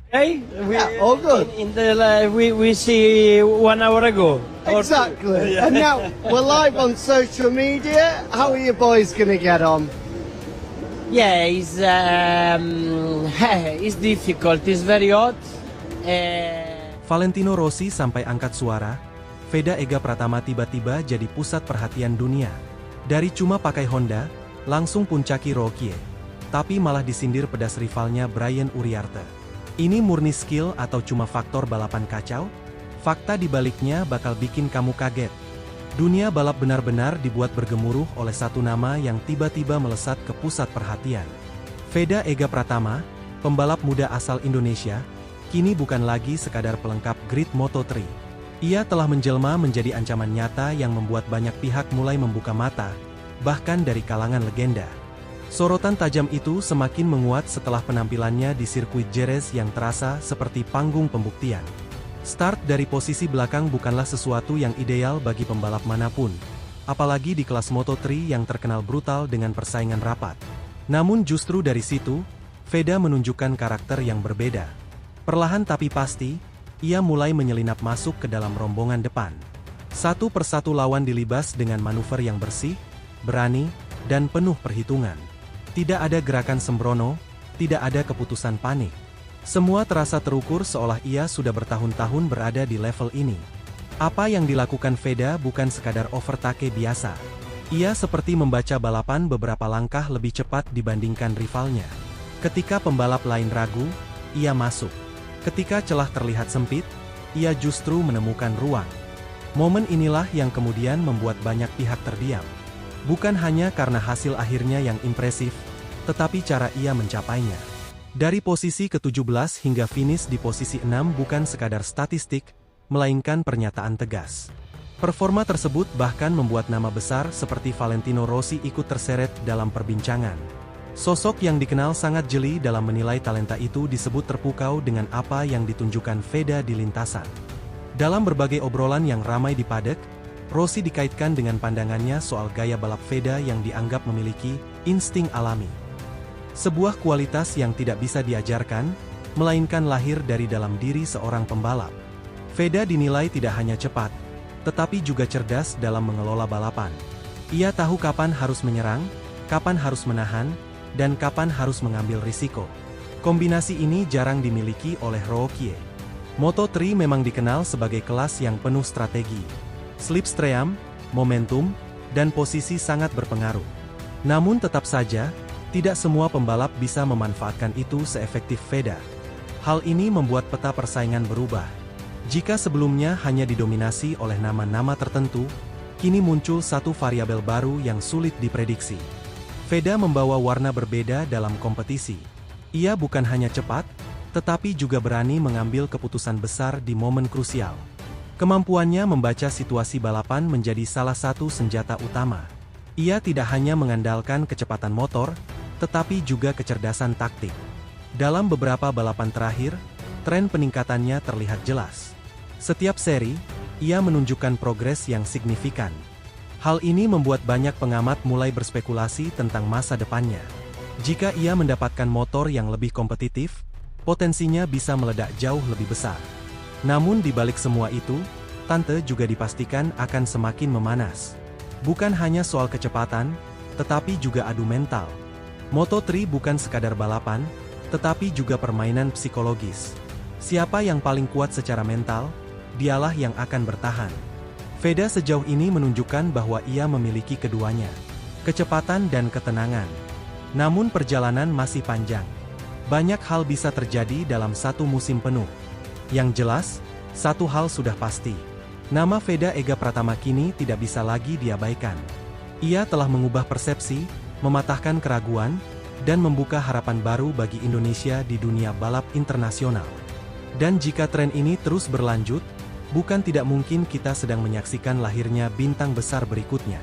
Hey, Yeah, all good. in the we see 1 hour ago. Exactly. Yeah. And now we're live on social media. How are you boys going to get on? Yeah, it's difficult. It's very hot. Valentino Rossi sampai angkat suara, Veda Ega Pratama tiba-tiba jadi pusat perhatian dunia. Dari cuma pakai Honda, langsung puncaki Rookie, tapi malah disindir pedas rivalnya Brian Uriarte. Ini murni skill atau cuma faktor balapan kacau? Fakta dibaliknya bakal bikin kamu kaget. Dunia balap benar-benar dibuat bergemuruh oleh satu nama yang tiba-tiba melesat ke pusat perhatian. Veda Ega Pratama, pembalap muda asal Indonesia, kini bukan lagi sekadar pelengkap grid Moto3. Ia telah menjelma menjadi ancaman nyata yang membuat banyak pihak mulai membuka mata, bahkan dari kalangan legenda. Sorotan tajam itu semakin menguat setelah penampilannya di sirkuit Jerez yang terasa seperti panggung pembuktian. Start dari posisi belakang bukanlah sesuatu yang ideal bagi pembalap manapun, apalagi di kelas Moto3 yang terkenal brutal dengan persaingan rapat. Namun justru dari situ, Veda menunjukkan karakter yang berbeda. Perlahan tapi pasti, ia mulai menyelinap masuk ke dalam rombongan depan. Satu persatu lawan dilibas dengan manuver yang bersih, berani, dan penuh perhitungan. Tidak ada gerakan sembrono, tidak ada keputusan panik. Semua terasa terukur seolah ia sudah bertahun-tahun berada di level ini. Apa yang dilakukan Veda bukan sekadar overtake biasa. Ia seperti membaca balapan beberapa langkah lebih cepat dibandingkan rivalnya. Ketika pembalap lain ragu, ia masuk. Ketika celah terlihat sempit, ia justru menemukan ruang. Momen inilah yang kemudian membuat banyak pihak terdiam. Bukan hanya karena hasil akhirnya yang impresif, tetapi cara ia mencapainya. Dari posisi ke-17 hingga finish di posisi 6 bukan sekadar statistik, melainkan pernyataan tegas. Performa tersebut bahkan membuat nama besar seperti Valentino Rossi ikut terseret dalam perbincangan. Sosok yang dikenal sangat jeli dalam menilai talenta itu disebut terpukau dengan apa yang ditunjukkan Veda di lintasan. Dalam berbagai obrolan yang ramai di paddock, Rossi dikaitkan dengan pandangannya soal gaya balap Veda yang dianggap memiliki insting alami. Sebuah kualitas yang tidak bisa diajarkan, melainkan lahir dari dalam diri seorang pembalap. Veda dinilai tidak hanya cepat, tetapi juga cerdas dalam mengelola balapan. Ia tahu kapan harus menyerang, kapan harus menahan, dan kapan harus mengambil risiko. Kombinasi ini jarang dimiliki oleh Rookie. Moto3 memang dikenal sebagai kelas yang penuh strategi. Slipstream, momentum, dan posisi sangat berpengaruh. Namun tetap saja, tidak semua pembalap bisa memanfaatkan itu seefektif Veda. Hal ini membuat peta persaingan berubah. Jika sebelumnya hanya didominasi oleh nama-nama tertentu, kini muncul satu variabel baru yang sulit diprediksi. Veda membawa warna berbeda dalam kompetisi. Ia bukan hanya cepat, tetapi juga berani mengambil keputusan besar di momen krusial. Kemampuannya membaca situasi balapan menjadi salah satu senjata utama. Ia tidak hanya mengandalkan kecepatan motor, tetapi juga kecerdasan taktik. Dalam beberapa balapan terakhir, tren peningkatannya terlihat jelas. Setiap seri, ia menunjukkan progres yang signifikan. Hal ini membuat banyak pengamat mulai berspekulasi tentang masa depannya. Jika ia mendapatkan motor yang lebih kompetitif, potensinya bisa meledak jauh lebih besar. Namun di balik semua itu, Tante juga dipastikan akan semakin memanas. Bukan hanya soal kecepatan, tetapi juga adu mental. Moto3 bukan sekadar balapan, tetapi juga permainan psikologis. Siapa yang paling kuat secara mental, dialah yang akan bertahan. Veda sejauh ini menunjukkan bahwa ia memiliki keduanya, kecepatan dan ketenangan. Namun perjalanan masih panjang. Banyak hal bisa terjadi dalam satu musim penuh. Yang jelas, satu hal sudah pasti. Nama Veda Ega Pratama kini tidak bisa lagi diabaikan. Ia telah mengubah persepsi, mematahkan keraguan, dan membuka harapan baru bagi Indonesia di dunia balap internasional. Dan jika tren ini terus berlanjut, bukan tidak mungkin kita sedang menyaksikan lahirnya bintang besar berikutnya.